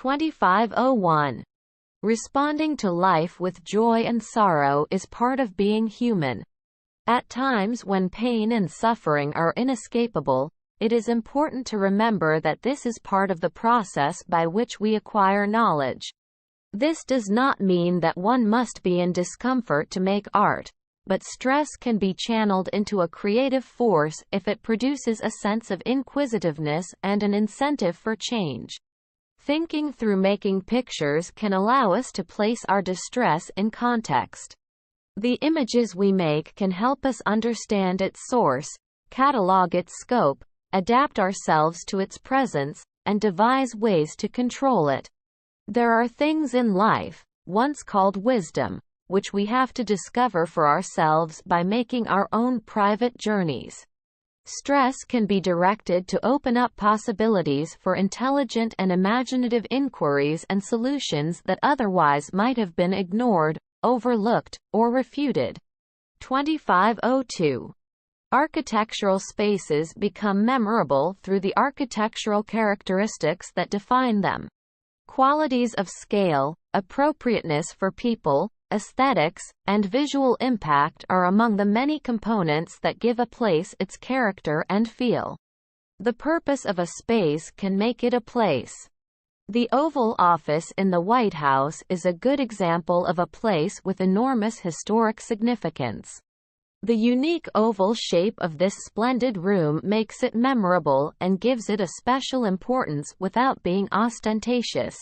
2501. Responding to life with joy and sorrow is part of being human. At times when pain and suffering are inescapable, it is important to remember that this is part of the process by which we acquire knowledge. This does not mean that one must be in discomfort to make art, but stress can be channeled into a creative force if it produces a sense of inquisitiveness and an incentive for change. Thinking through making pictures can allow us to place our distress in context. The images we make can help us understand its source, catalog its scope, adapt ourselves to its presence, and devise ways to control it. There are things in life, once called wisdom, which we have to discover for ourselves by making our own private journeys. Stress can be directed to open up possibilities for intelligent and imaginative inquiries and solutions that otherwise might have been ignored, overlooked, or refuted. 2502. Architectural spaces become memorable through the architectural characteristics that define them. Qualities of scale, appropriateness for people, aesthetics, and visual impact are among the many components that give a place its character and feel. The purpose of a space can make it a place. The Oval Office in the White House is a good example of a place with enormous historic significance. The unique oval shape of this splendid room makes it memorable and gives it a special importance without being ostentatious.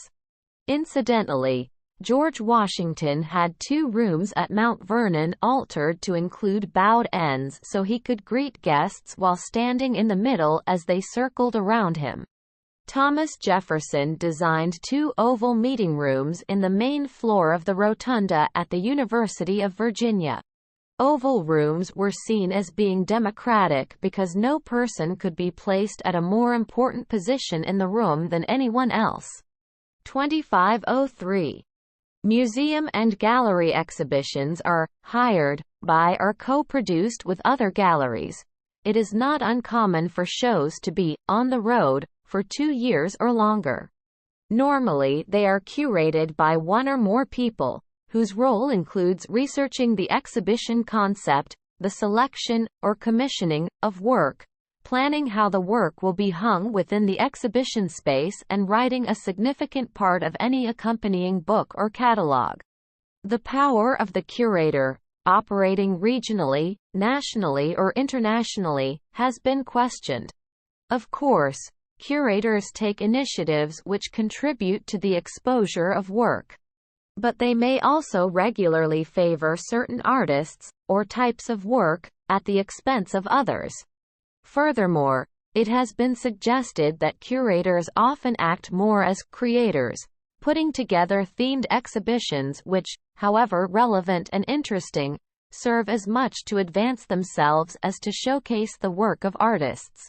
Incidentally, George Washington had 2 rooms at Mount Vernon altered to include bowed ends so he could greet guests while standing in the middle as they circled around him. Thomas Jefferson designed 2 oval meeting rooms in the main floor of the rotunda at the University of Virginia. Oval rooms were seen as being democratic because no person could be placed at a more important position in the room than anyone else. 2503. Museum and gallery exhibitions are hired by or co-produced with other galleries. It is not uncommon for shows to be on the road for 2 years or longer. Normally, they are curated by one or more people, whose role includes researching the exhibition concept, the selection, or commissioning, of work, planning how the work will be hung within the exhibition space and writing a significant part of any accompanying book or catalog. The power of the curator, operating regionally, nationally or internationally, has been questioned. Of course, curators take initiatives which contribute to the exposure of work. But they may also regularly favor certain artists, or types of work, at the expense of others. Furthermore, it has been suggested that curators often act more as creators, putting together themed exhibitions which, however relevant and interesting, serve as much to advance themselves as to showcase the work of artists.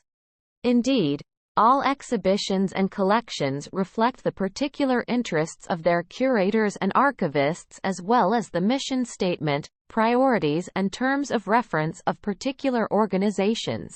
Indeed, all exhibitions and collections reflect the particular interests of their curators and archivists as well as the mission statement, priorities and terms of reference of particular organizations.